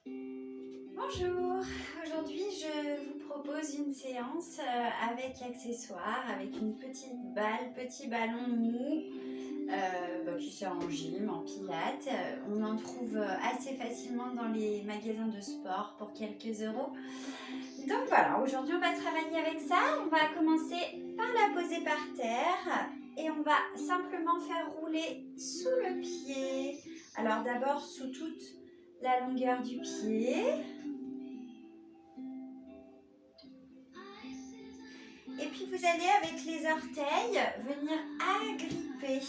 Bonjour, aujourd'hui je vous propose une séance avec accessoires, avec une petite balle, petit ballon mou qui sert en gym, en pilates. On en trouve assez facilement dans les magasins de sport pour quelques euros. Donc voilà, aujourd'hui on va travailler avec ça. On va commencer par la poser par terre et on va simplement faire rouler sous le pied. Alors d'abord sous toute la longueur du pied. Et puis vous allez avec les orteils venir agripper.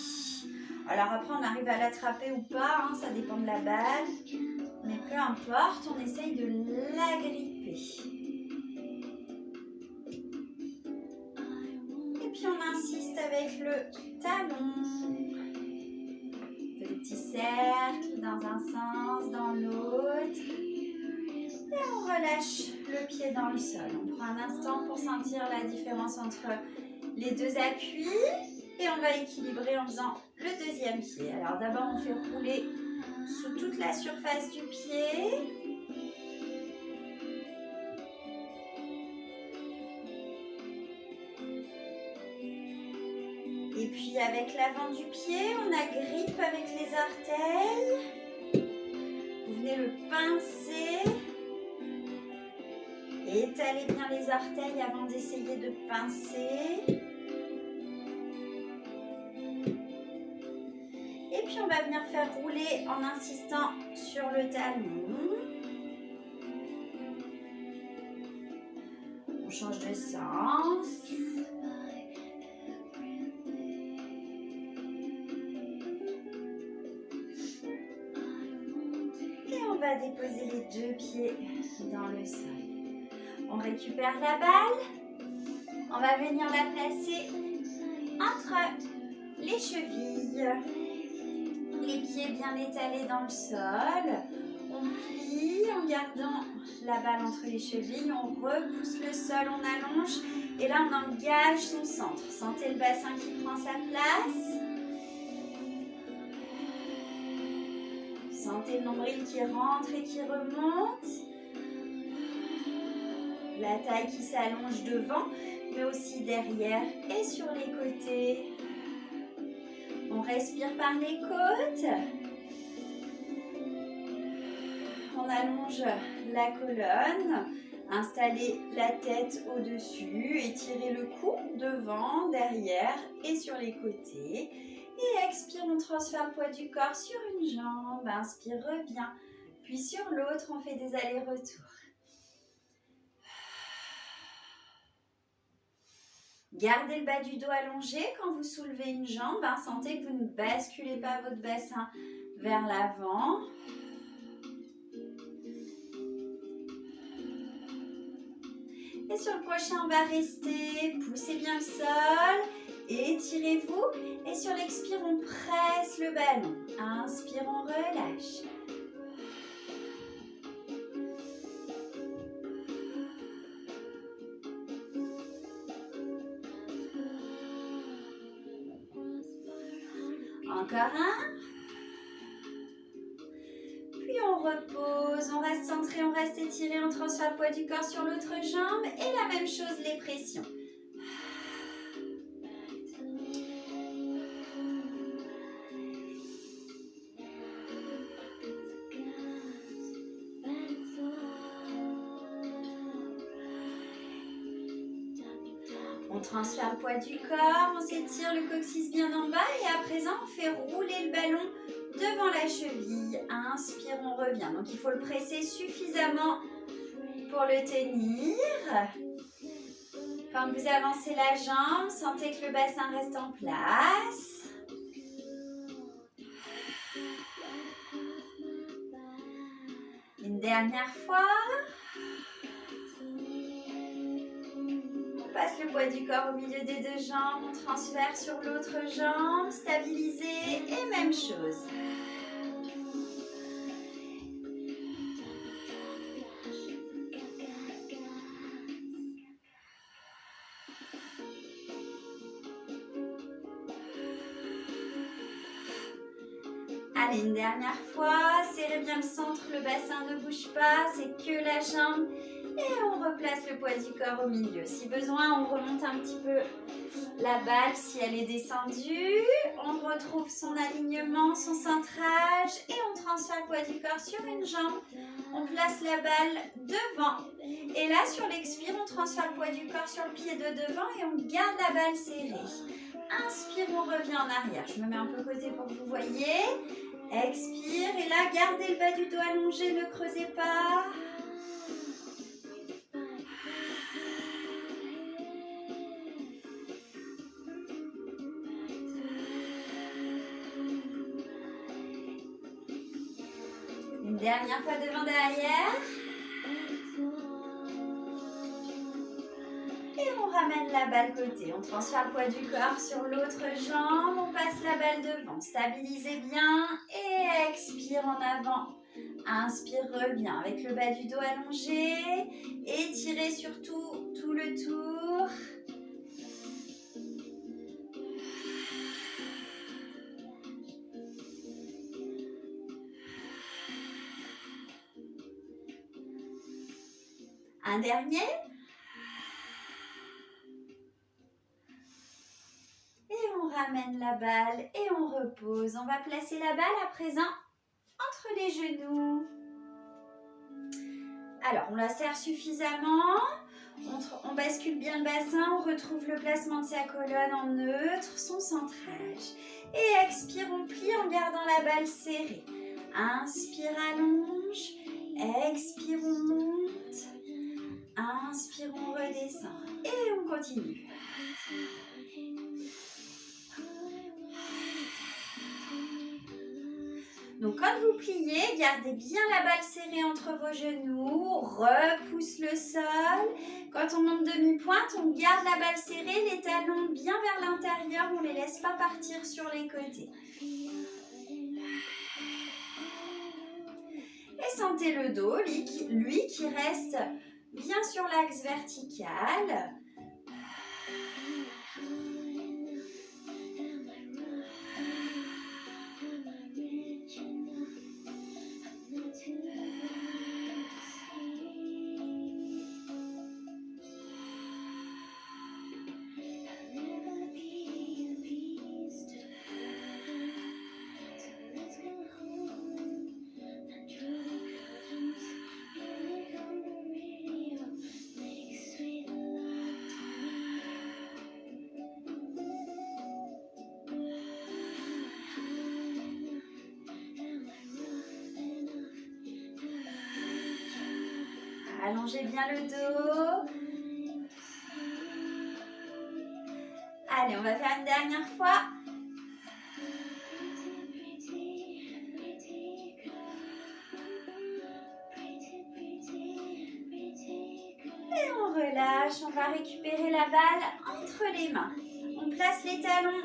Alors après on arrive à l'attraper ou pas, ça dépend de la balle. Mais peu importe, on essaye de l'agripper. Et puis on insiste avec le talon. Des petits cercles dans un sens, dans l'autre. Et on relâche le pied dans le sol. On prend un instant pour sentir la différence entre les deux appuis. Et on va équilibrer en faisant le deuxième pied. Alors d'abord on fait rouler sous toute la surface du pied. Et puis avec l'avant du pied, on agrippe avec les orteils. Vous venez le pincer. Et étalez bien les orteils avant d'essayer de pincer. Et puis on va venir faire rouler en insistant sur le talon. On change de sens. Et on va déposer les deux pieds dans le sol. On récupère la balle. On va venir la placer entre les chevilles. Les pieds bien étalés dans le sol. On plie en gardant la balle entre les chevilles. On repousse le sol, on allonge. Et là, on engage son centre. Sentez le bassin qui prend sa place. Sentez le nombril qui rentre et qui remonte. La taille qui s'allonge devant, mais aussi derrière et sur les côtés. On respire par les côtes. On allonge la colonne. Installez la tête au-dessus. Étirez le cou devant, derrière et sur les côtés. Et expire, on transfère le poids du corps sur une jambe. Inspire, reviens. Puis sur l'autre, on fait des allers-retours. Gardez le bas du dos allongé quand vous soulevez une jambe. Sentez que vous ne basculez pas votre bassin vers l'avant. Et sur le prochain, on va rester. Poussez bien le sol. Étirez-vous. Et sur l'expire, on presse le ballon. Inspire, on relâche. Encore un. Puis on repose, on reste centré, on reste étiré, on transfère le poids du corps sur l'autre jambe. Et la même chose, les pressions. On transfère le poids du corps, on s'étire le coccyx bien en bas et à présent on fait rouler le ballon devant la cheville. Inspire, on revient. Donc il faut le presser suffisamment pour le tenir. Quand vous avancez la jambe, sentez que le bassin reste en place. Une dernière fois. On passe le poids du corps au milieu des deux jambes, on transfère sur l'autre jambe, stabilisé et même chose. À Allez, une dernière fois. Serrez bien le centre, le bassin ne bouge pas. C'est que la jambe. Et on replace le poids du corps au milieu. Si besoin, on remonte un petit peu la balle si elle est descendue. On retrouve son alignement, son centrage. Et on transfère le poids du corps sur une jambe. On place la balle devant. Et là, sur l'expire, on transfère le poids du corps sur le pied de devant et on garde la balle serrée. Inspire, on revient en arrière. Je me mets un peu côté pour que vous voyez. Expire et là, gardez le bas du dos allongé, ne creusez pas. Une dernière fois devant derrière. Et on ramène la balle côté. On transfère le poids du corps sur l'autre jambe. On passe la balle devant. Stabilisez bien. Et expire en avant. Inspire, reviens avec le bas du dos allongé. Étirez surtout tout le tour. Un dernier. Et on ramène la balle et on repose. On va placer la balle à présent entre les genoux. Alors, on la serre suffisamment. On bascule bien le bassin. On retrouve le placement de sa colonne en neutre, son centrage. Et expire, on plie en gardant la balle serrée. Inspire, allonge. Expire, on monte. Inspire, on redescend. Et on continue. Donc quand vous pliez, gardez bien la balle serrée entre vos genoux, repousse le sol. Quand on monte demi-pointe, on garde la balle serrée, les talons bien vers l'intérieur, on ne les laisse pas partir sur les côtés. Et sentez le dos, lui qui reste bien sur l'axe vertical. Allongez bien le dos. Allez, on va faire une dernière fois. Et on relâche. On va récupérer la balle entre les mains. On place les talons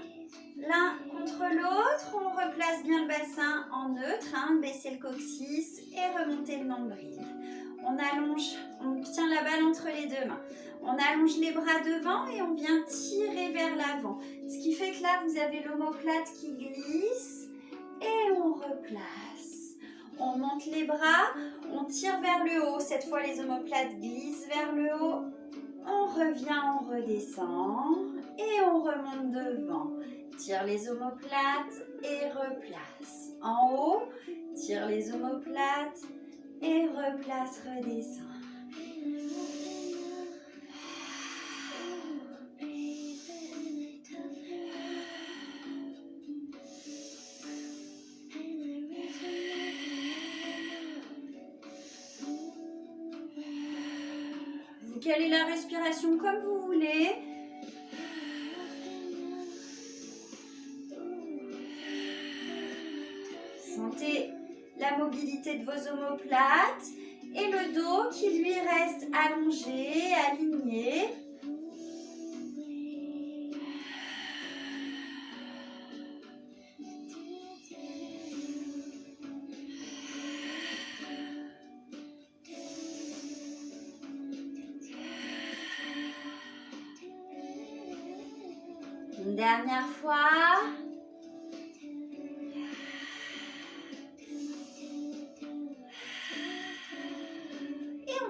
l'un contre l'autre. On replace bien le bassin en neutre. Baissez le coccyx et remontez le nombril. On allonge, on tient la balle entre les deux mains. On allonge les bras devant et on vient tirer vers l'avant. Ce qui fait que là, vous avez l'omoplate qui glisse et on replace. On monte les bras, on tire vers le haut. Cette fois, les omoplates glissent vers le haut. On revient, on redescend et on remonte devant. Tire les omoplates et replace. En haut, tire les omoplates et replace, redescend. Vous calez la respiration comme vous voulez. Sentez la mobilité de vos omoplates et le dos qui lui reste allongé, aligné. Une dernière fois.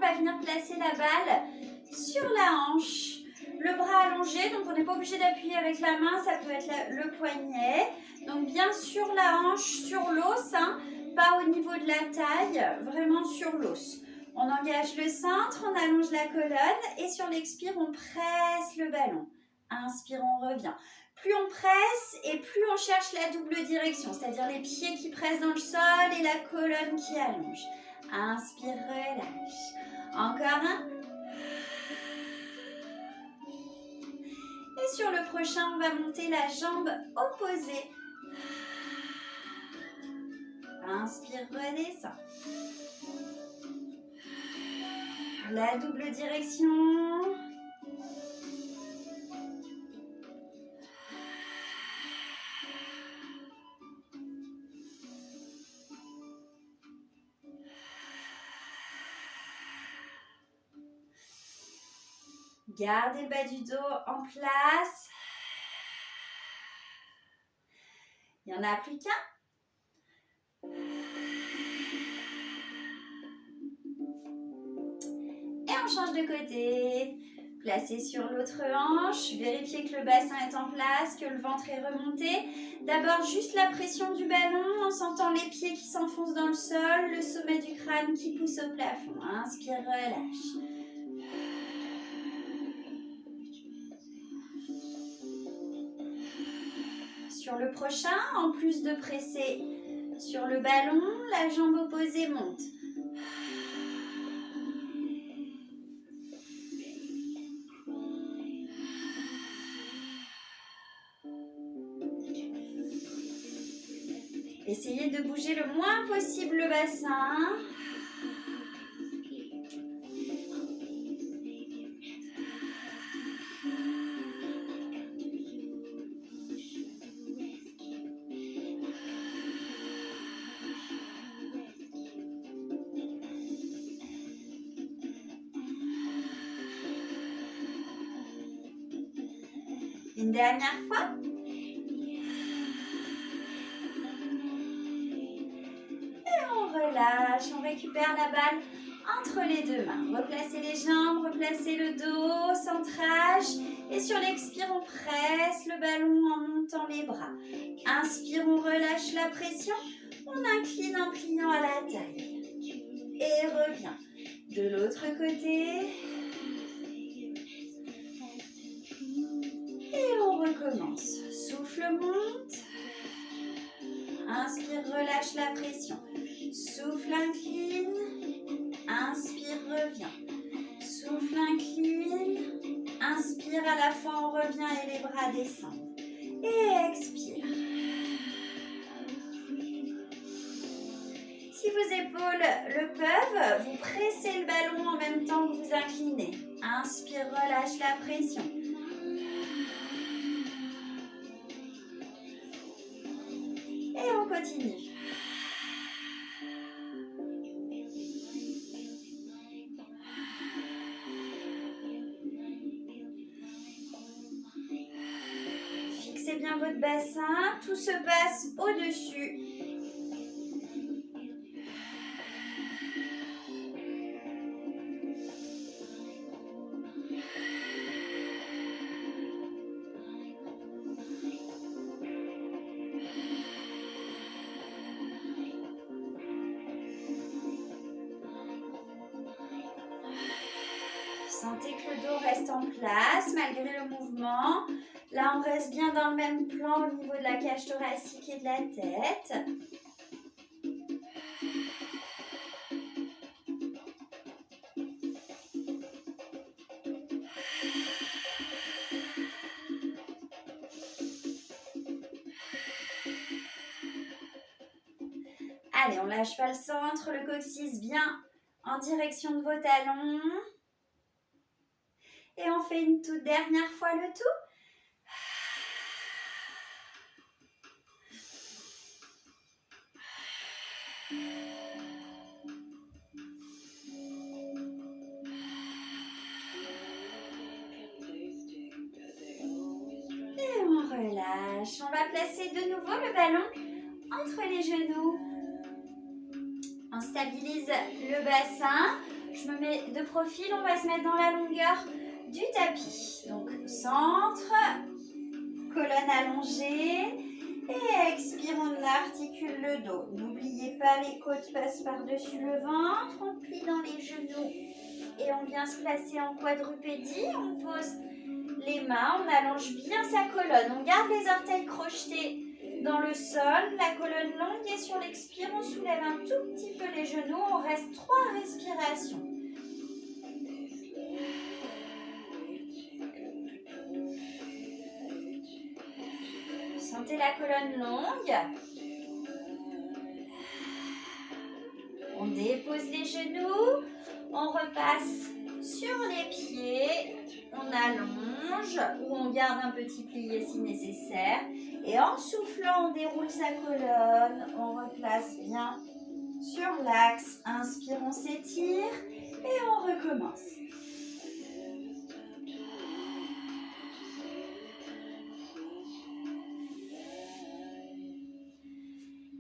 va venir placer la balle sur la hanche. Le bras allongé, donc on n'est pas obligé d'appuyer avec la main, ça peut être le poignet. Donc bien sur la hanche, sur l'os, hein, pas au niveau de la taille, vraiment sur l'os. On engage le centre, on allonge la colonne et sur l'expire, on presse le ballon. Inspire, on revient. Plus on presse et plus on cherche la double direction, c'est-à-dire les pieds qui pressent dans le sol et la colonne qui allonge. Inspire, relâche. Encore un. Et sur le prochain, on va monter la jambe opposée. Inspire, redescend. La double direction. Gardez le bas du dos en place. Il n'y en a plus qu'un. Et on change de côté. Placez sur l'autre hanche. Vérifiez que le bassin est en place, que le ventre est remonté. D'abord, juste la pression du ballon en sentant les pieds qui s'enfoncent dans le sol, le sommet du crâne qui pousse au plafond. Inspire, relâche. Sur le prochain, en plus de presser sur le ballon, la jambe opposée monte. Essayez de bouger le moins possible le bassin. Une dernière fois. Relâche, on récupère la balle entre les deux mains. Replacez les jambes, replacez le dos, centrage. Et sur l'expire, on presse le ballon en montant les bras. Inspire, on relâche la pression. On incline en pliant à la taille. Et revient. De l'autre côté. Et on recommence. Souffle monte. Inspire, relâche la pression. Souffle, incline. Inspire, revient. Souffle, incline. Inspire, à la fois on revient et les bras descendent. Et expire. Si vos épaules le peuvent, vous pressez le ballon en même temps que vous inclinez. Inspire, relâche la pression. Et on continue. Fixez bien votre bassin, tout se passe au-dessus. Sentez que le dos reste en place malgré le mouvement. Là, on reste bien dans le même plan au niveau de la cage thoracique et de la tête. Allez, on lâche pas le centre, le coccyx bien en direction de vos talons. Et on fait une toute dernière fois le tout. Et on relâche. On va placer de nouveau le ballon entre les genoux. On stabilise le bassin. Je me mets de profil, on va se mettre dans la longueur du tapis. Donc centre, colonne allongée. Et expire, on articule le dos. N'oubliez pas, les côtes passent par-dessus le ventre. On plie dans les genoux et on vient se placer en quadrupédie. On pose les mains, on allonge bien sa colonne. On garde les orteils crochetés dans le sol, la colonne longue et sur l'expire, on soulève un tout petit peu les genoux. On reste 3 respirations. Sentez la colonne longue. On dépose les genoux. On repasse sur les pieds. On allonge ou on garde un petit plié si nécessaire. Et en soufflant, on déroule sa colonne. On replace bien sur l'axe. Inspire, on s'étire et on recommence.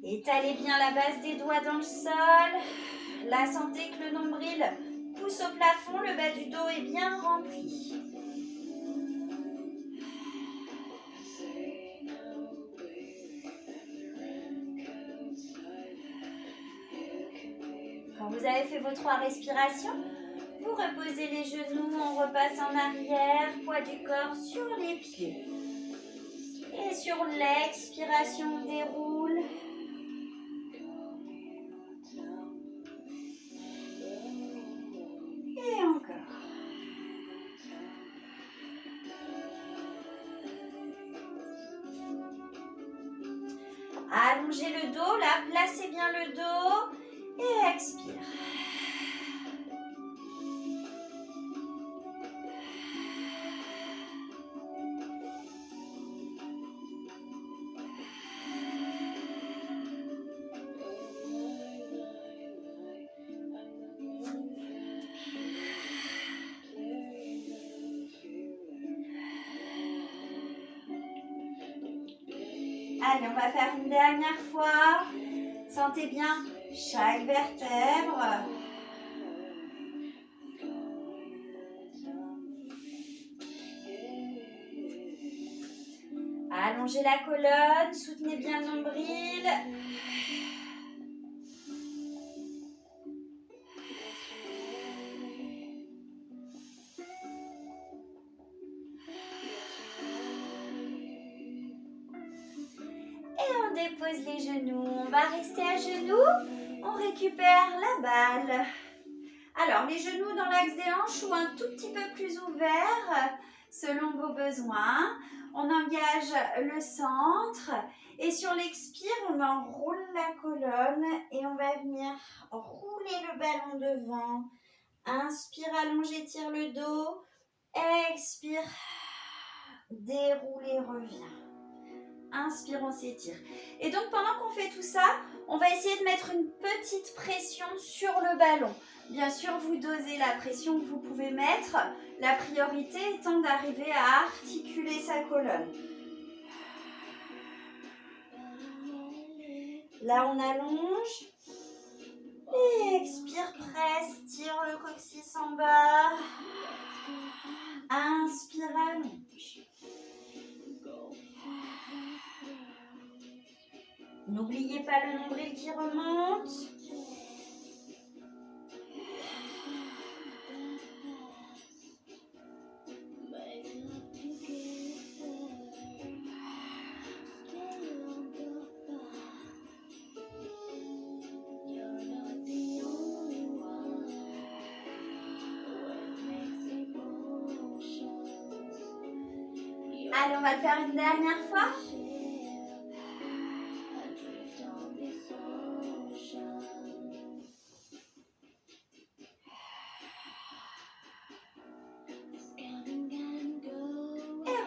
Étalez bien la base des doigts dans le sol. Là, sentez que le nombril pousse au plafond, le bas du dos est bien rempli. Quand vous avez fait vos 3 respirations, vous reposez les genoux, on repasse en arrière, poids du corps sur les pieds. Et sur l'expiration, on déroule. Et encore. Allongez le dos, là, placez bien le dos et expire. Allez, on va faire une dernière fois. Sentez bien chaque vertèbre. Allongez la colonne, soutenez bien le nombril. Dépose les genoux, on va rester à genoux, on récupère la balle. Alors les genoux dans l'axe des hanches ou un tout petit peu plus ouvert selon vos besoins. On engage le centre et sur l'expire, on enroule la colonne et on va venir rouler le ballon devant. Inspire, allonge, étire le dos. Expire, déroule et reviens. Inspire, on s'étire. Et donc pendant qu'on fait tout ça, on va essayer de mettre une petite pression sur le ballon. Bien sûr, vous dosez la pression que vous pouvez mettre. La priorité étant d'arriver à articuler sa colonne. Là, on allonge. Et expire, presse, tire le coccyx en bas. Inspire, allonge. N'oubliez pas le nombril qui remonte. Allez, on va le faire une dernière fois.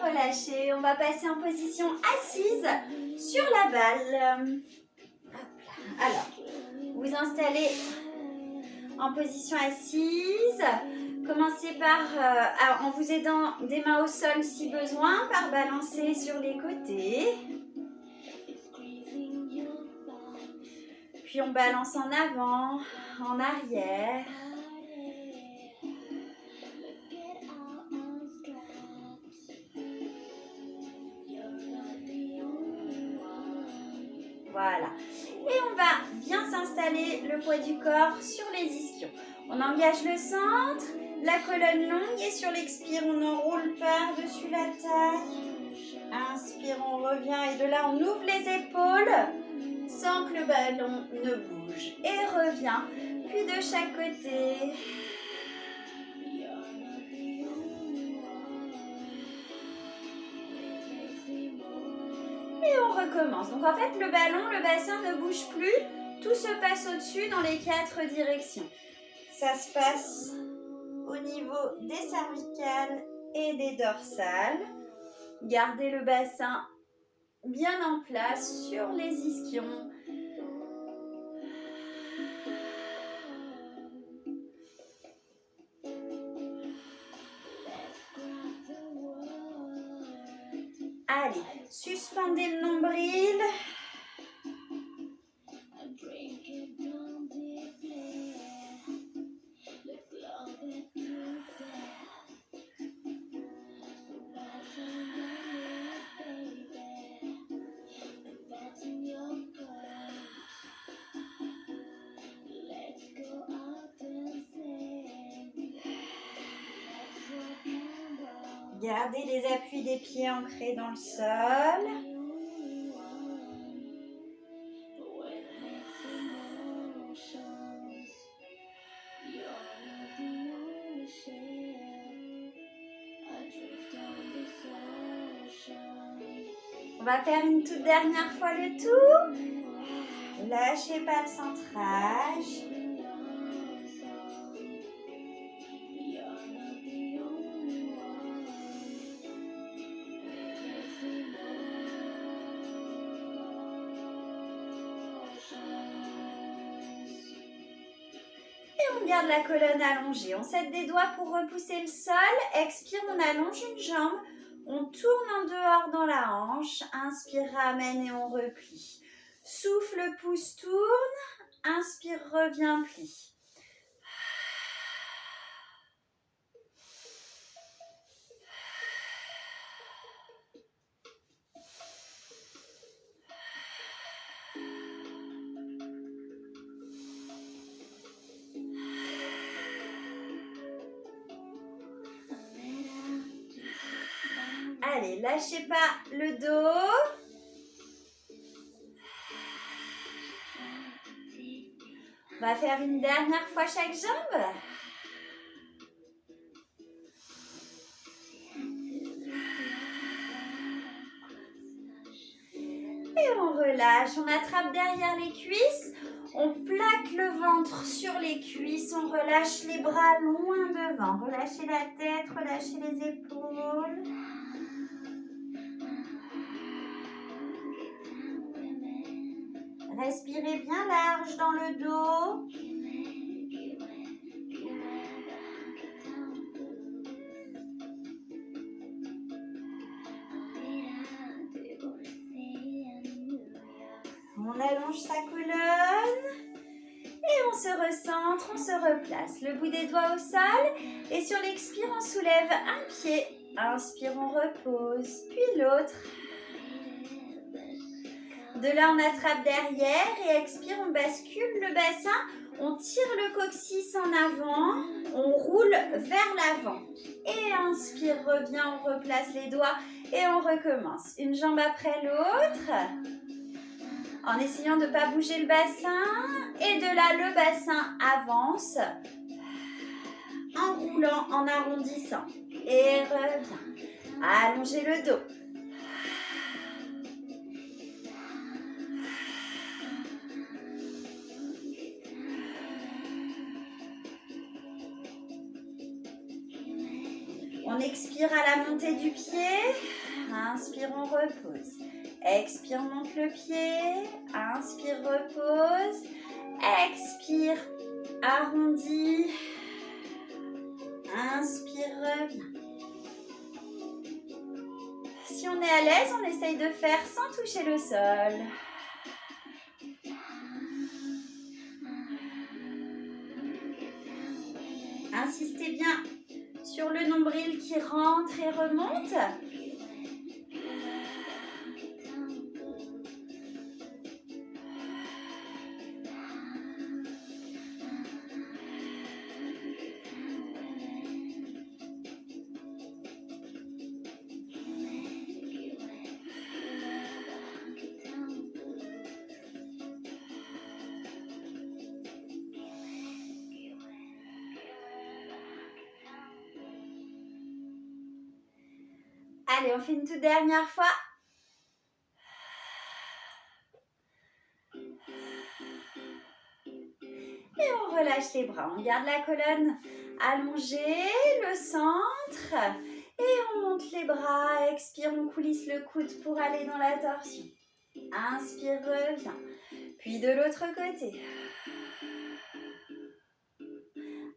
Relâchez, on va passer en position assise sur la balle. Alors, vous installez en position assise. Commencez par, en vous aidant des mains au sol si besoin, par balancer sur les côtés. Puis on balance en avant, en arrière. Voilà. Et on va bien s'installer le poids du corps sur les ischions. On engage le centre, la colonne longue et sur l'expire, on enroule par-dessus la taille. Inspire, on revient et de là, on ouvre les épaules sans que le ballon ne bouge. Et revient, puis de chaque côté. Et on recommence. Donc en fait, le ballon, le bassin ne bouge plus. Tout se passe au-dessus dans les 4 directions. Ça se passe au niveau des cervicales et des dorsales. Gardez le bassin bien en place sur les ischions. Allez, suspendez le nombril. Gardez les appuis des pieds ancrés dans le sol. On va faire une toute dernière fois le tour. Lâchez pas le centrage. On garde la colonne allongée. On s'aide des doigts pour repousser le sol. Expire, on allonge une jambe. On tourne en dehors dans la hanche. Inspire, ramène et on replie. Souffle, pousse, tourne. Inspire, reviens, plie. Allez, lâchez pas le dos. On va faire une dernière fois chaque jambe. Et on relâche, on attrape derrière les cuisses. On plaque le ventre sur les cuisses. On relâche les bras loin devant. Relâchez la tête, relâchez les épaules. Respirez bien large dans le dos. On allonge sa colonne. Et on se recentre, on se replace. Le bout des doigts au sol. Et sur l'expire, on soulève un pied. Inspire, on repose. Puis l'autre. De là, on attrape derrière et expire, on bascule le bassin. On tire le coccyx en avant, on roule vers l'avant. Et inspire, revient, on replace les doigts et on recommence. Une jambe après l'autre, en essayant de ne pas bouger le bassin. Et de là, le bassin avance, en roulant, en arrondissant. Et revient. Allongez le dos. On expire à la montée du pied. Inspire, on repose. Expire, monte le pied. Inspire, repose. Expire, arrondis. Inspire, reviens. Si on est à l'aise, on essaye de faire sans toucher le sol. Insistez bien sur le nombril qui rentre et remonte. Allez, on fait une toute dernière fois. Et on relâche les bras. On garde la colonne allongée, le centre. Et on monte les bras. Expire, on coulisse le coude pour aller dans la torsion. Inspire, reviens. Puis de l'autre côté.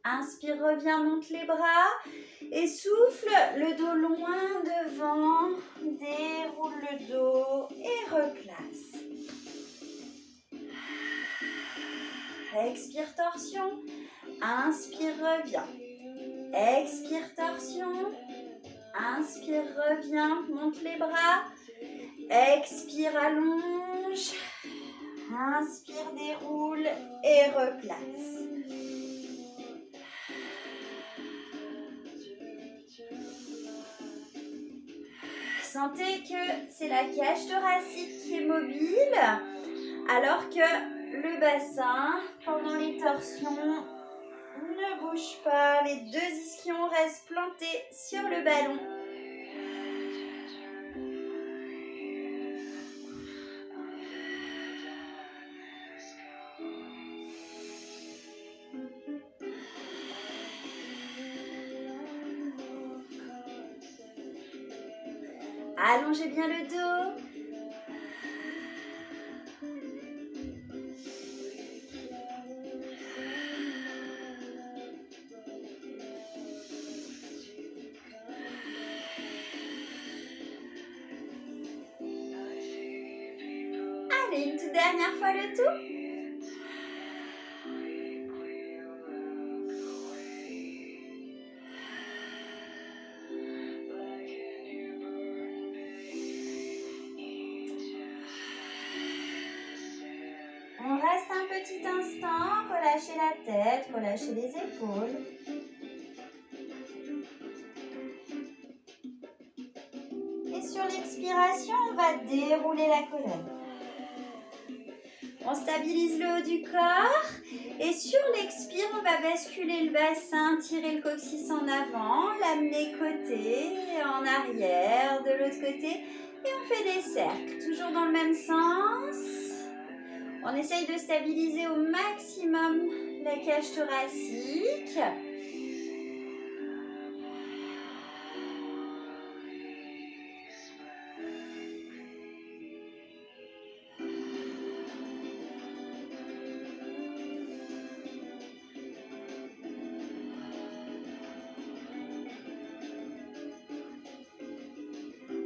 Inspire, reviens, monte les bras. Et souffle, le dos loin devant. Déroule le dos et replace. Expire, torsion. Inspire, reviens. Expire, torsion. Inspire, reviens. Monte les bras. Expire, allonge. Inspire, déroule et replace. Sentez que c'est la cage thoracique qui est mobile, alors que le bassin, pendant les torsions, ne bouge pas. Les deux ischions restent plantés sur le ballon. Allongez bien le dos. Allez, une toute dernière fois le tout. On reste un petit instant, relâchez la tête, relâchez les épaules. Et sur l'expiration, on va dérouler la colonne. On stabilise le haut du corps. Et sur l'expire, on va basculer le bassin, tirer le coccyx en avant, l'amener côté, en arrière, de l'autre côté. Et on fait des cercles, toujours dans le même sens. On essaye de stabiliser au maximum la cage thoracique.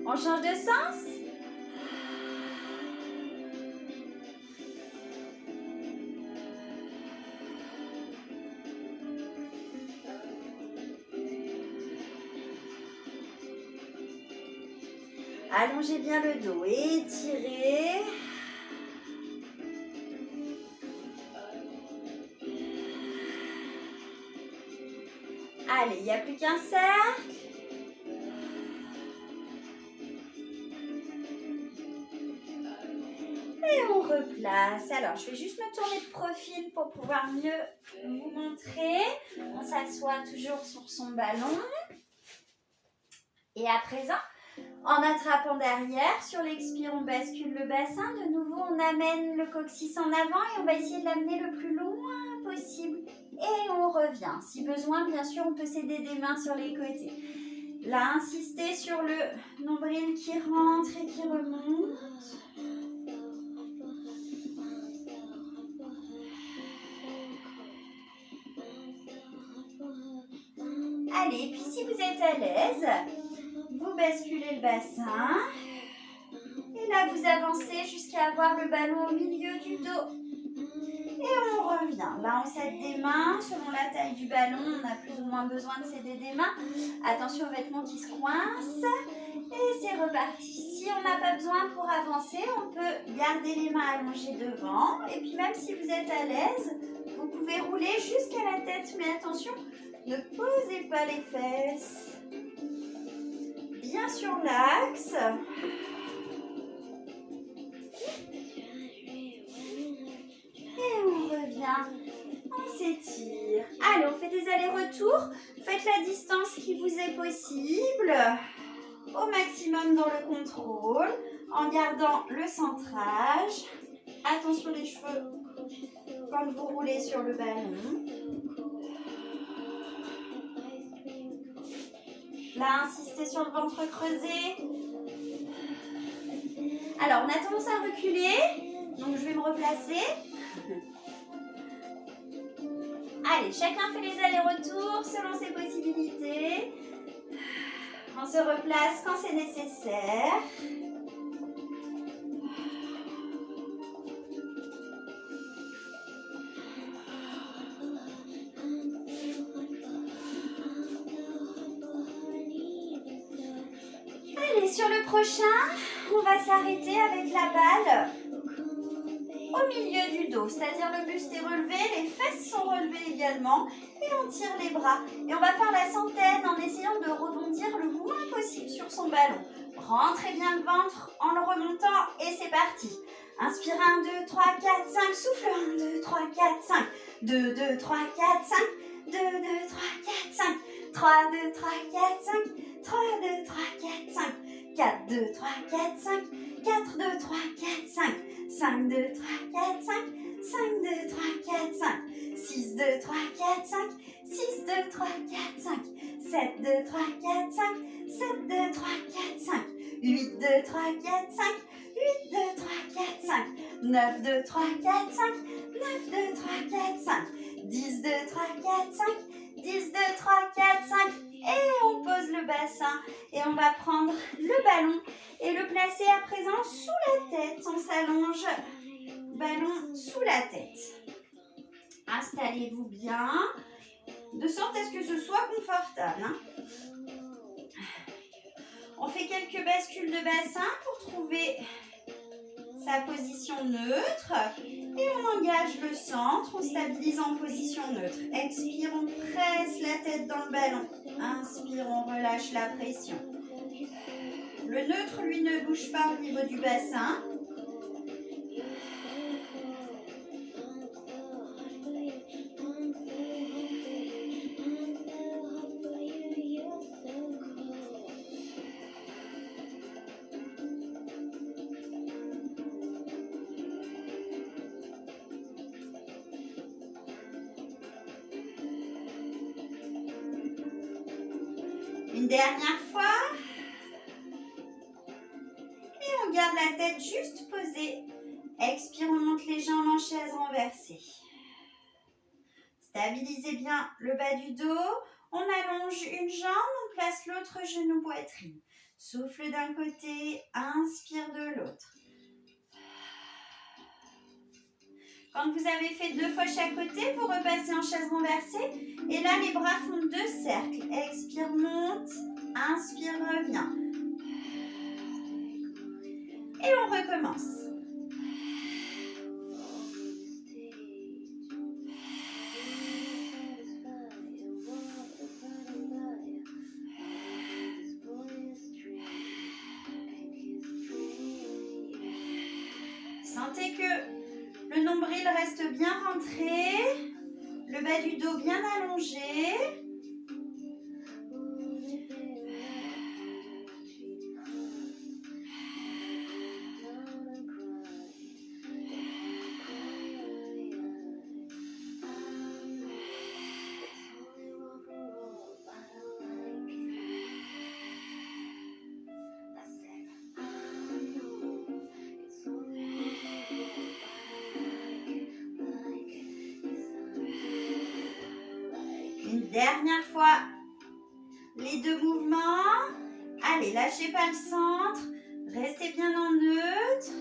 On change de sens. Allongez bien le dos, étirez. Allez, il n'y a plus qu'un cercle. Et on replace. Alors, je vais juste me tourner de profil pour pouvoir mieux vous montrer. On s'assoit toujours sur son ballon. Et à présent, en attrapant derrière, sur l'expire, on bascule le bassin. De nouveau, on amène le coccyx en avant et on va essayer de l'amener le plus loin possible. Et on revient. Si besoin, bien sûr, on peut s'aider des mains sur les côtés. Là, insistez sur le nombril qui rentre et qui remonte. Allez, puis si vous êtes à l'aise, vous basculez le bassin. Et là, vous avancez jusqu'à avoir le ballon au milieu du dos. Et on revient. Là, on s'aide des mains. Selon la taille du ballon, on a plus ou moins besoin de s'aider des mains. Attention aux vêtements qui se coincent. Et c'est reparti. Si on n'a pas besoin pour avancer, on peut garder les mains allongées devant. Et puis même si vous êtes à l'aise, vous pouvez rouler jusqu'à la tête. Mais attention, ne posez pas les fesses. Bien sur l'axe. Et on revient, on s'étire. Allez, on fait des allers-retours. Faites la distance qui vous est possible. au maximum dans le contrôle, en gardant le centrage. Attention les cheveux quand vous roulez sur le ballon. Là, insistez sur le ventre creusé. Alors, on a tendance à reculer, donc je vais me replacer. Allez, chacun fait les allers-retours selon ses possibilités. On se replace quand c'est nécessaire. Allez, sur le prochain, on va s'arrêter avec la balle au milieu du dos, c'est-à-dire le buste est relevé, les fesses sont relevées également et on tire les bras. Et on va faire la centaine en essayant de rebondir le moins possible sur son ballon. Rentrez bien le ventre en le remontant et c'est parti. Inspire 1, 2, 3, 4, 5, souffle 1, 2, 3, 4, 5, 2, 2, 3, 4, 5, 2, 2, 3, 4, 5, 3, 2, 3, 4, 5, 3, 2, 3, 4, 5, 4, 2, 3, 4, 5, 4, 2, 3, 4, 5, 5, 2, 3, 4, 5, 5, 2, 3, 4, 5, 6, 2, 3, 4, 5, 6, 2, 3, 4, 5, 7, 2, 3, 4, 5, 7, 2, 3, 4, 5, 8, 2, 3, 4, 5, 8, 2, 3, 4, 5, 9, 2, 3, 4, 5, 9, 2, 3, 4, 5, 10, 2, 3, 4, 5, 10, 2, 3, 4, 5. Et on pose le bassin et on va prendre le ballon et le placer à présent sous la tête. On s'allonge, ballon sous la tête. Installez-vous bien, de sorte à ce que ce soit confortable. On fait quelques bascules de bassin pour trouver sa position neutre. Et on engage le centre, on stabilise en position neutre. Expire, on presse la tête dans le ballon. Inspire, on relâche la pression. Le neutre, lui, ne bouge pas au niveau du bassin. Une dernière fois. Et on garde la tête juste posée. Expire, on monte les jambes en chaise renversée. Stabilisez bien le bas du dos. On allonge une jambe, on place l'autre genou poitrine. Souffle d'un côté, inspire de l'autre. Quand vous avez fait 2 fois chaque côté, vous repassez en chaise renversée. Et là, les bras font 2 cercles. Expire, monte. Inspire, reviens. Et on recommence. Sentez que le nombril reste bien rentré, le bas du dos bien allongé. Une dernière fois, les 2 mouvements. Allez, lâchez pas le centre. Restez bien en neutre.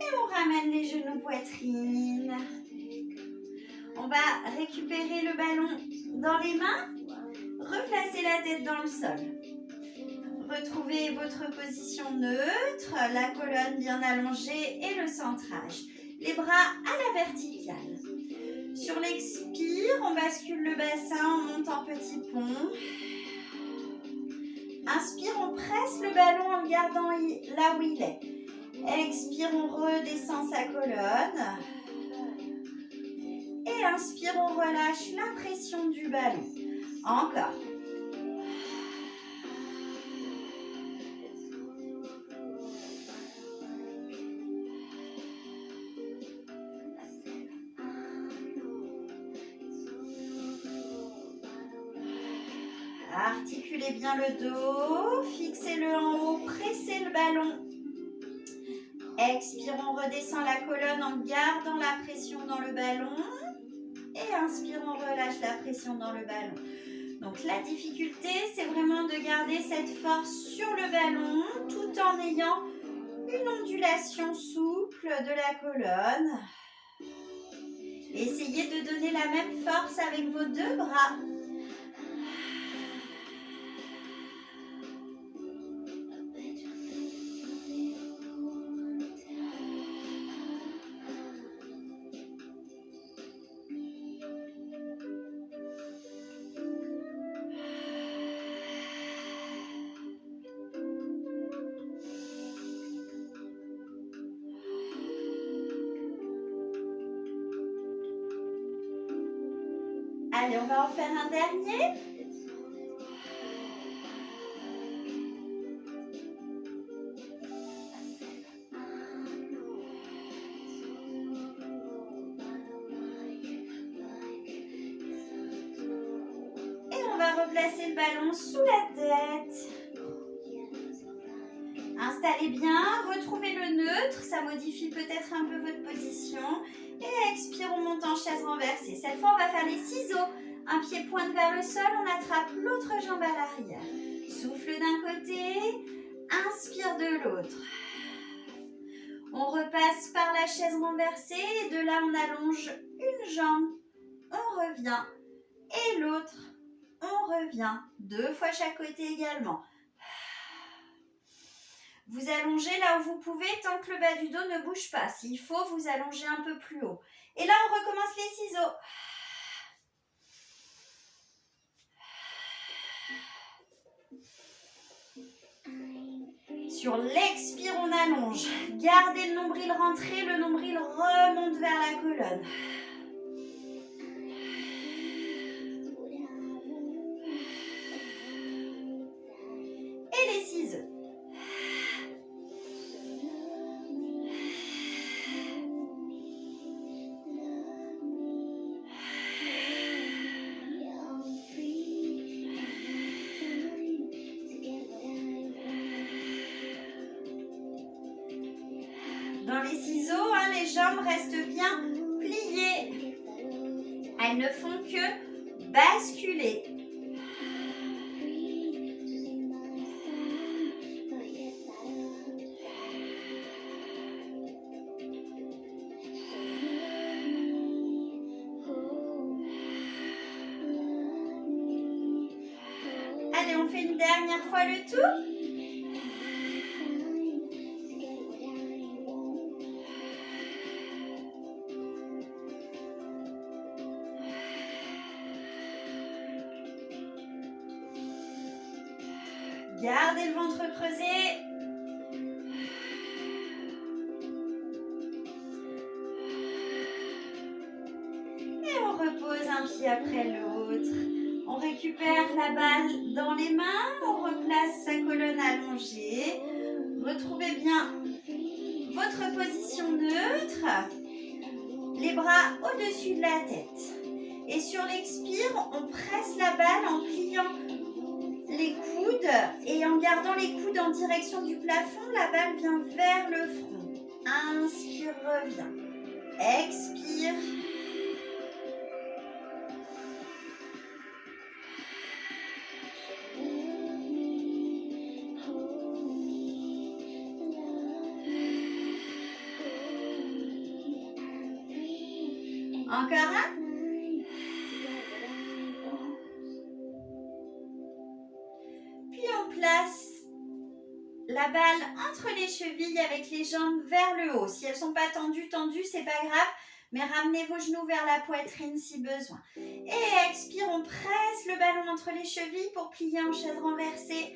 Et on ramène les genoux poitrine. On va récupérer le ballon dans les mains. Replacez la tête dans le sol. Retrouvez votre position neutre, la colonne bien allongée et le centrage. Les bras à la verticale. Sur l'expire, on bascule le bassin, on monte en petit pont. Inspire, on presse le ballon en le gardant là où il est. Expire, on redescend sa colonne. Et inspire, on relâche la pression du ballon. Encore. Articulez bien le dos, fixez-le en haut, pressez le ballon. Expire, on redescend la colonne en gardant la pression dans le ballon. Et inspire, on relâche la pression dans le ballon. Donc la difficulté, c'est vraiment de garder cette force sur le ballon tout en ayant une ondulation souple de la colonne. Essayez de donner la même force avec vos deux bras. Allez, on va en faire un dernier. Et on va replacer le ballon sous la tête. Installez bien, retrouvez le neutre, ça modifie peut-être un peu votre position. Et expire, on monte en chaise renversée. Cette fois, on va faire les ciseaux. Un pied pointe vers le sol, on attrape l'autre jambe à l'arrière. Souffle d'un côté, inspire de l'autre. On repasse par la chaise renversée et de là, on allonge une jambe. On revient et l'autre, on revient. 2 fois chaque côté également. Vous allongez là où vous pouvez tant que le bas du dos ne bouge pas. S'il faut, vous allongez un peu plus haut. Et là, on recommence les ciseaux. Sur l'expire, on allonge. Gardez le nombril rentré, le nombril remonte vers la colonne. Et les ciseaux. Dans les ciseaux, les jambes restent bien pliées. Elles ne font que basculer. Allez, on fait une dernière fois le tour. Gardez le ventre creusé. Et on repose un pied après l'autre. On récupère la balle dans les mains. On replace sa colonne allongée. Retrouvez bien votre position neutre. Les bras au-dessus de la tête. Et sur l'expire, on presse la balle en pliant les coudes et en gardant les coudes en direction du plafond, la balle vient vers le front. Inspire, revient. Expire. Encore un. Place la balle entre les chevilles avec les jambes vers le haut. Si elles ne sont pas tendues, c'est pas grave, mais ramenez vos genoux vers la poitrine si besoin. Et expire, on presse le ballon entre les chevilles pour plier en chaise renversée.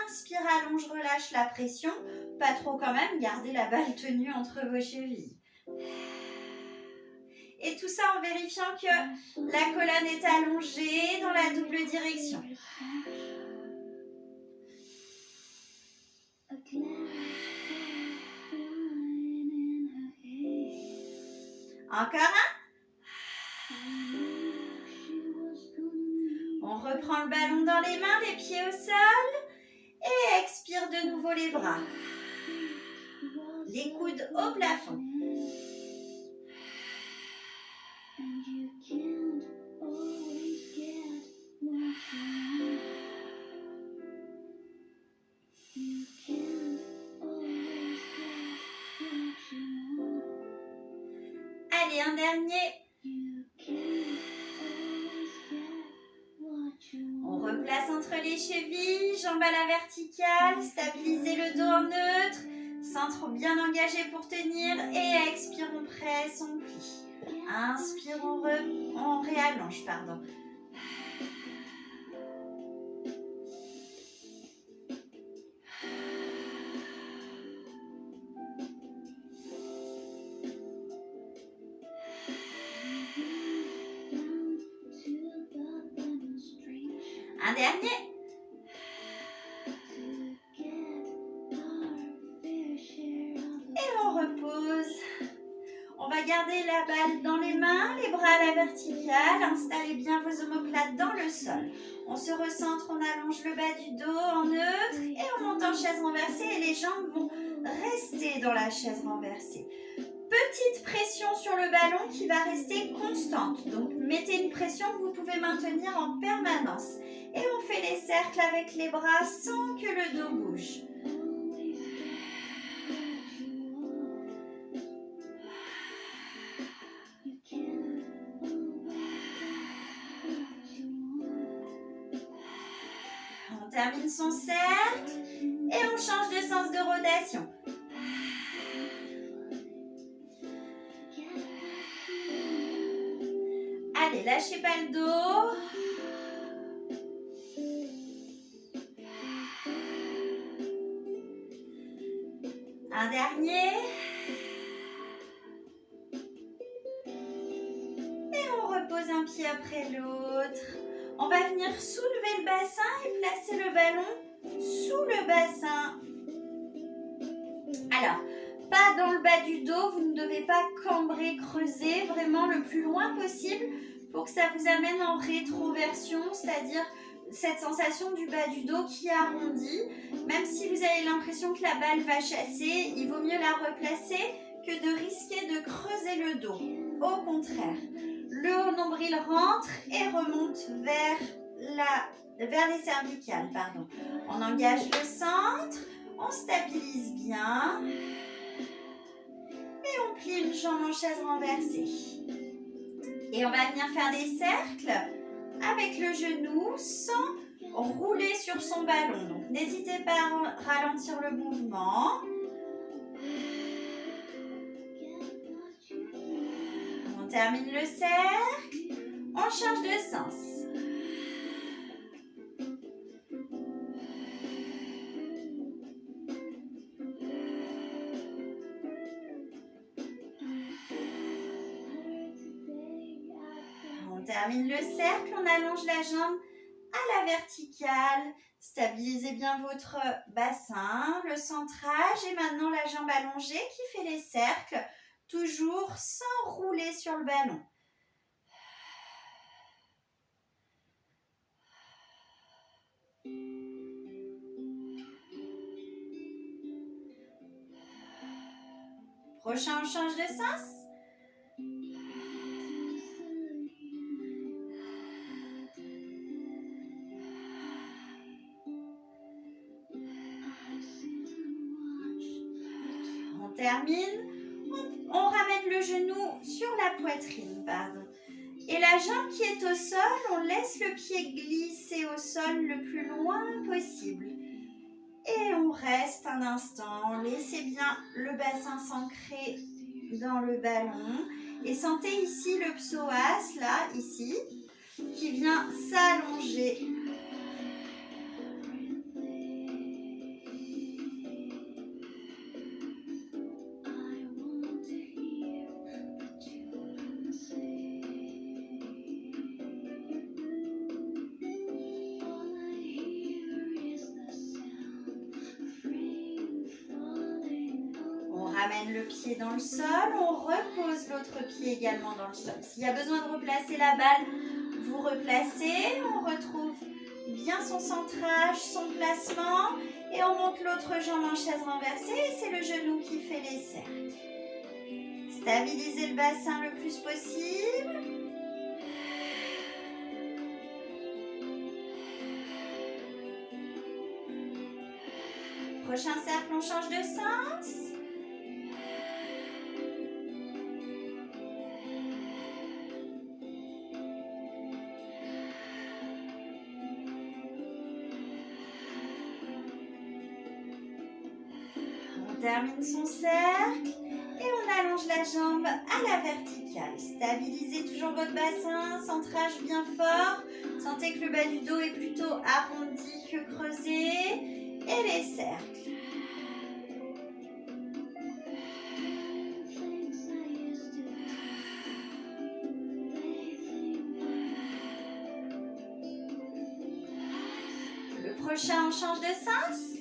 Inspire, ballon, je relâche la pression. Pas trop quand même, gardez la balle tenue entre vos chevilles. Et tout ça en vérifiant que la colonne est allongée dans la double direction. Encore un. On reprend le ballon dans les mains, les pieds au sol. Et expire de nouveau les bras. Les coudes au plafond. Allez, un dernier. On replace entre les chevilles, jambes à la verticale, stabilisez le dos en neutre, centre bien engagé pour tenir et expire, on presse, on plie. Inspire, on réallonge, pardon. Un dernier. Et on repose. On va garder la balle dans les mains, les bras à la verticale. Installez bien vos omoplates dans le sol. On se recentre, on allonge le bas du dos en neutre et on monte en chaise renversée et les jambes vont rester dans la chaise renversée. Petite pression sur le ballon qui va rester constante. Donc, mettez une pression que vous pouvez maintenir en permanence. Et on fait les cercles avec les bras sans que le dos bouge. On termine son cercle et on change de sens de rotation. Allez, lâchez pas le dos. Un dernier. Et on repose un pied après l'autre. On va venir soulever le bassin et placer le ballon sous le bassin. Alors, pas dans le bas du dos, vous ne devez pas cambrer, creuser, vraiment le plus loin possible pour que ça vous amène en rétroversion, c'est-à-dire cette sensation du bas du dos qui arrondit. Même si vous avez l'impression que la balle va chasser, il vaut mieux la replacer que de risquer de creuser le dos. Au contraire, le haut nombril rentre et remonte vers les cervicales. On engage le centre, on stabilise bien et on plie une jambe en chaise renversée. Et on va venir faire des cercles avec le genou sans rouler sur son ballon. Donc n'hésitez pas à ralentir le mouvement. On termine le cercle, on change de sens. On termine le cercle, on allonge la jambe à la verticale. Stabilisez bien votre bassin, le centrage et maintenant la jambe allongée qui fait les cercles, toujours sans rouler sur le ballon. Prochain, on change de sens. On termine. On ramène le genou sur la poitrine, Et la jambe qui est au sol, on laisse le pied glisser au sol le plus loin possible. Et on reste un instant, laissez bien le bassin s'ancrer dans le ballon. Et sentez ici le psoas, là, ici, qui vient s'allonger. ramène le pied dans le sol, on repose l'autre pied également dans le sol. S'il y a besoin de replacer la balle, vous replacez, on retrouve bien son centrage, son placement et on monte l'autre jambe en chaise renversée et c'est le genou qui fait les cercles. Stabilisez le bassin le plus possible. Prochain cercle, on change de sens. On termine son cercle et on allonge la jambe à la verticale. Stabilisez toujours votre bassin, centrage bien fort. Sentez que le bas du dos est plutôt arrondi que creusé. Et les cercles. Le prochain, on change de sens.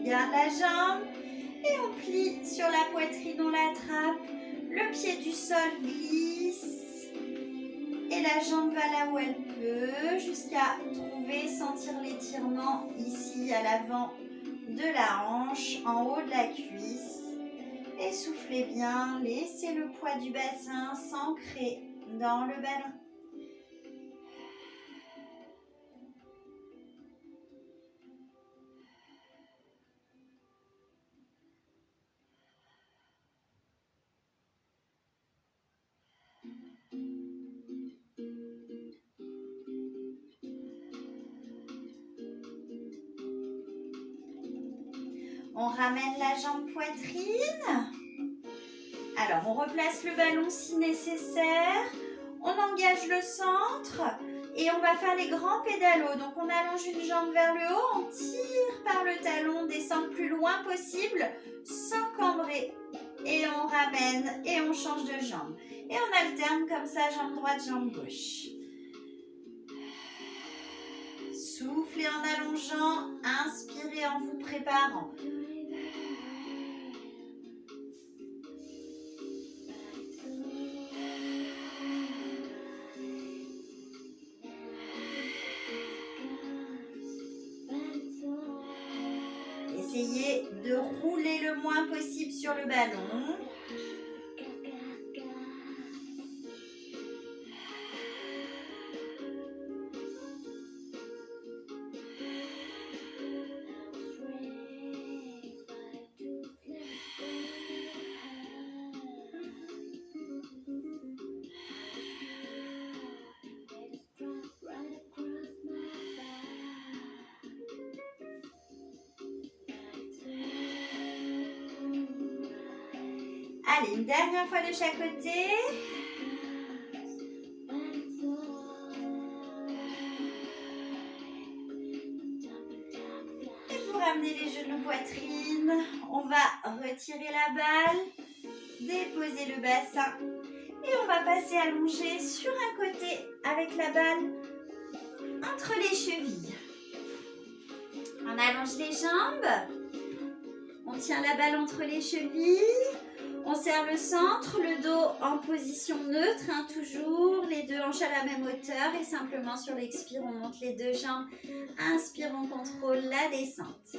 Garde la jambe et on plie sur la poitrine, on l'attrape, le pied du sol glisse et la jambe va là où elle peut jusqu'à trouver, sentir l'étirement ici à l'avant de la hanche, en haut de la cuisse. Et soufflez bien, laissez le poids du bassin s'ancrer dans le ballon. On ramène la jambe poitrine. Alors, on replace le ballon si nécessaire. On engage le centre et on va faire les grands pédalos. Donc, on allonge une jambe vers le haut, on tire par le talon, on descend le plus loin possible sans cambrer. Et on ramène et on change de jambe. Et on alterne comme ça, jambe droite, jambe gauche. Soufflez en allongeant, inspirez en vous préparant. Essayez de rouler le moins possible sur le ballon. Allez, une dernière fois de chaque côté. Et vous ramenez les genoux poitrine. On va retirer la balle, déposer le bassin. Et on va passer allongé sur un côté avec la balle entre les chevilles. On allonge les jambes. On tient la balle entre les chevilles. On serre le centre, le dos en position neutre, toujours, les deux hanches à la même hauteur et simplement sur l'expire, on monte les deux jambes. Inspire, on contrôle la descente.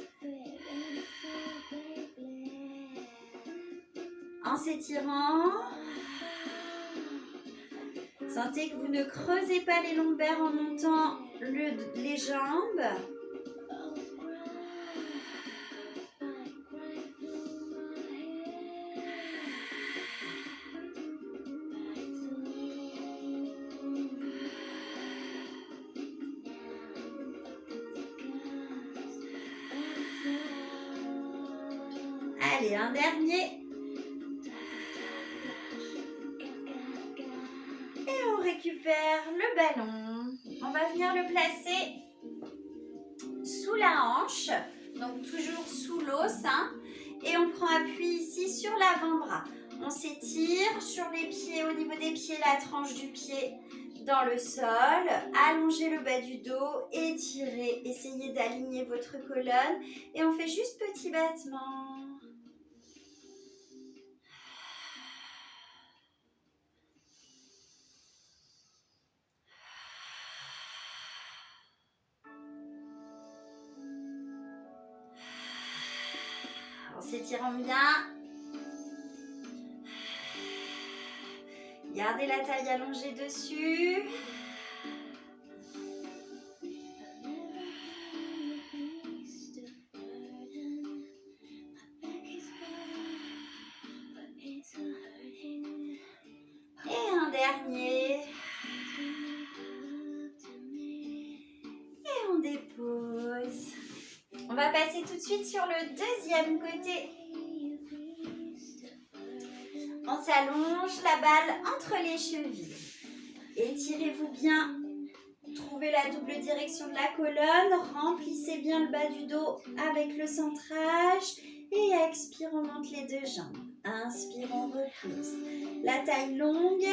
En s'étirant, sentez que vous ne creusez pas les lombaires en montant les jambes. Allez, un dernier. Et on récupère le ballon. On va venir le placer sous la hanche, donc toujours sous l'os. Et on prend appui ici sur l'avant-bras. On s'étire sur les pieds, au niveau des pieds, la tranche du pied dans le sol. Allongez le bas du dos, étirez, essayez d'aligner votre colonne et on fait juste petit battement. En s'étirant bien. Gardez la taille allongée dessus. Et un dernier. Et on dépose. On va passer tout de suite sur le deuxième côté. On s'allonge, la balle entre les chevilles. Étirez-vous bien. Trouvez la double direction de la colonne. Remplissez bien le bas du dos avec le centrage. Et expire, on monte les deux jambes. Inspire, on repousse. La taille longue.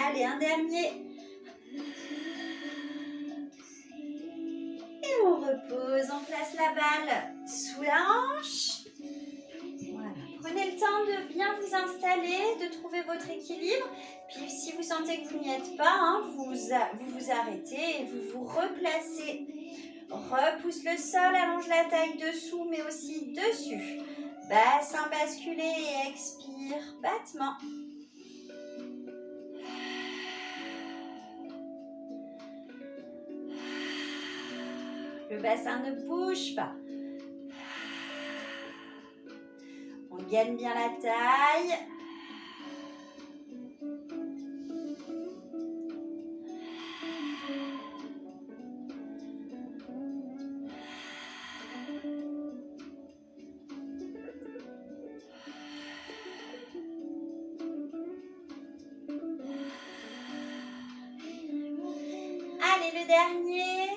Allez, un dernier. Et on repose, on place la balle sous la hanche. Voilà. Prenez le temps de bien vous installer, de trouver votre équilibre. Puis si vous sentez que vous n'y êtes pas, hein, vous vous arrêtez et vous vous replacez. Repousse le sol, allonge la taille dessous, mais aussi dessus. Bassin basculé et expire, battement. Le bassin ne bouge pas. On gaine bien la taille. Allez, le dernier.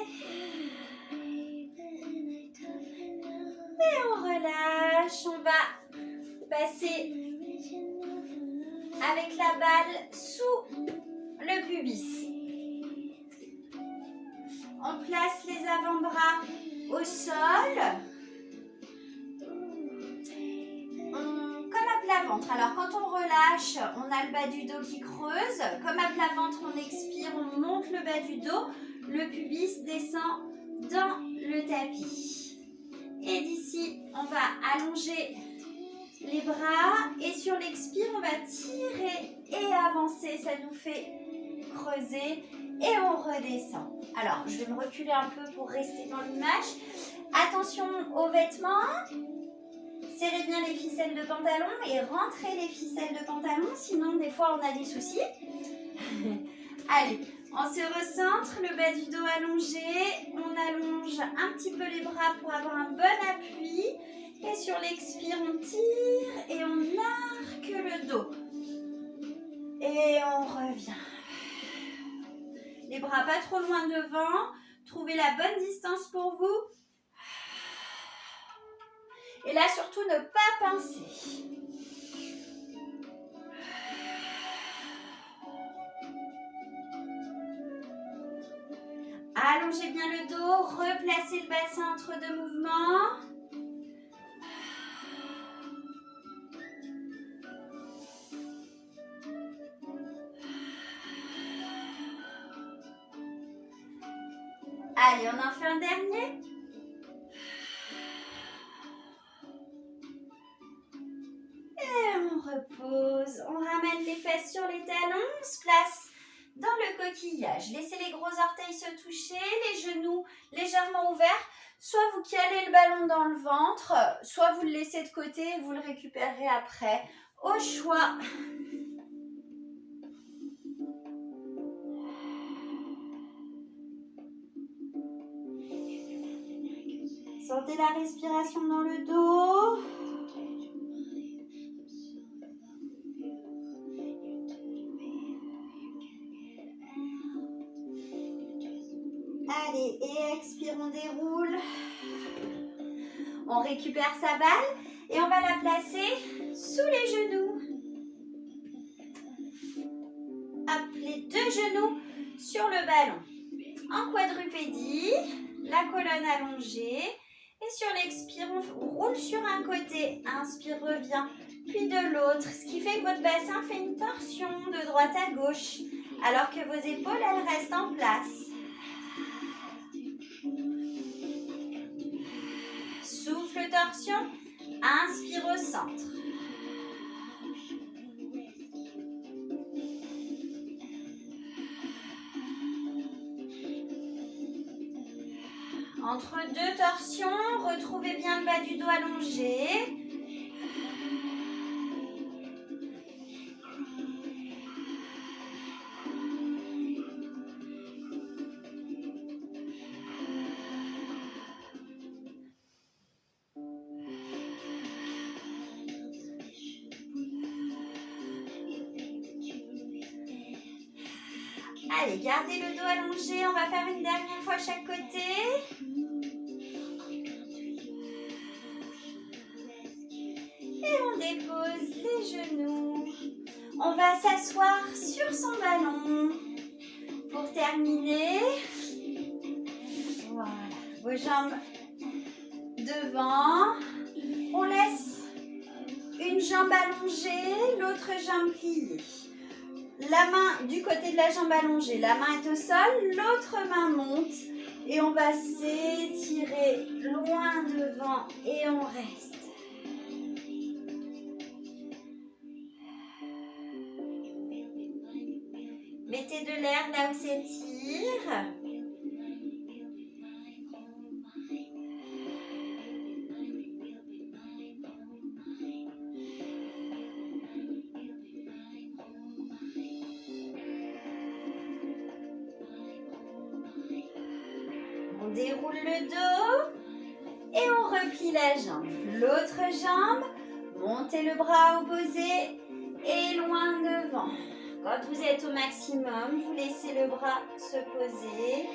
Et on relâche. On va passer avec la balle sous le pubis. On place les avant-bras au sol. Comme à plat ventre. Alors quand on relâche, on a le bas du dos qui creuse. Comme à plat ventre, on expire, on monte le bas du dos. Le pubis descend dans le tapis. Et d'ici, on va allonger les bras. Et sur l'expire, on va tirer et avancer. Ça nous fait creuser. Et on redescend. Alors, je vais me reculer un peu pour rester dans l'image. Attention aux vêtements. Serrez bien les ficelles de pantalon et rentrez les ficelles de pantalon. Sinon, des fois, on a des soucis. Allez, on se recentre, le bas du dos allongé. On allonge un petit peu les bras pour avoir un bon appui. Et sur l'expire, on tire et on arque le dos. Et on revient. Les bras pas trop loin devant. Trouvez la bonne distance pour vous. Et là, surtout, ne pas pincer. Allongez bien le dos. Replacez le bassin entre deux mouvements. Allez, on en fait un dernier. Et on repose. On ramène les fesses sur les talons. On se place dans le coquillage. Laissez les gros orteils se toucher, les genoux légèrement ouverts. Soit vous calez le ballon dans le ventre, soit vous le laissez de côté et vous le récupérez après. Au choix. Sentez la respiration dans le dos. Allez, et expire, on déroule. On récupère sa balle et on va la placer sous les genoux. Hop, les deux genoux sur le ballon. En quadrupédie, la colonne allongée. Et sur l'expire, on roule sur un côté. Inspire, revient, puis de l'autre. Ce qui fait que votre bassin fait une torsion de droite à gauche, alors que vos épaules, elles restent en place. Souffle, torsion. Inspire au centre. Entre deux torsions, retrouvez bien le bas du dos allongé. Allez, gardez le dos allongé. On va faire une dernière fois chaque côté. Et on dépose les genoux. On va s'asseoir sur son ballon. Pour terminer, voilà, vos jambes devant. On laisse une jambe allongée, l'autre jambe pliée. La main du côté de la jambe allongée, la main est au sol, l'autre main monte. Et on va s'étirer loin devant et on reste. Mettez de l'air là où s'étire. On déroule le dos et on replie la jambe. L'autre jambe, montez le bras opposé et loin devant. Quand vous êtes au maximum, vous laissez le bras se poser.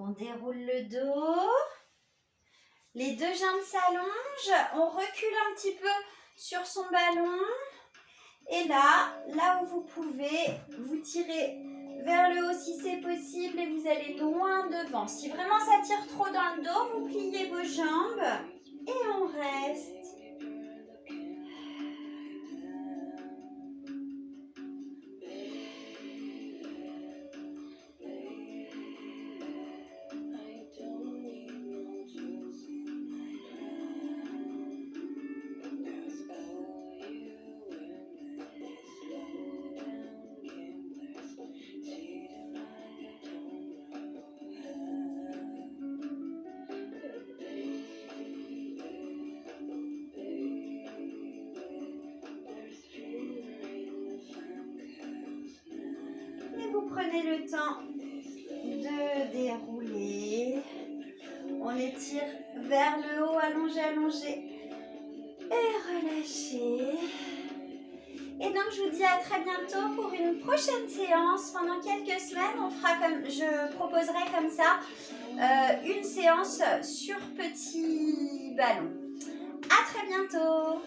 On déroule le dos. Les deux jambes s'allongent. On recule un petit peu sur son ballon. Et là où vous pouvez, vous tirez vers le haut si c'est possible et vous allez loin devant. Si vraiment ça tire trop dans le dos, vous pliez vos jambes et on reste. Prenez le temps de dérouler. On étire vers le haut, allongé, allongé. Et relâchez. Et donc, je vous dis à très bientôt pour une prochaine séance. Pendant quelques semaines, je proposerai comme ça une séance sur petit ballon. À très bientôt.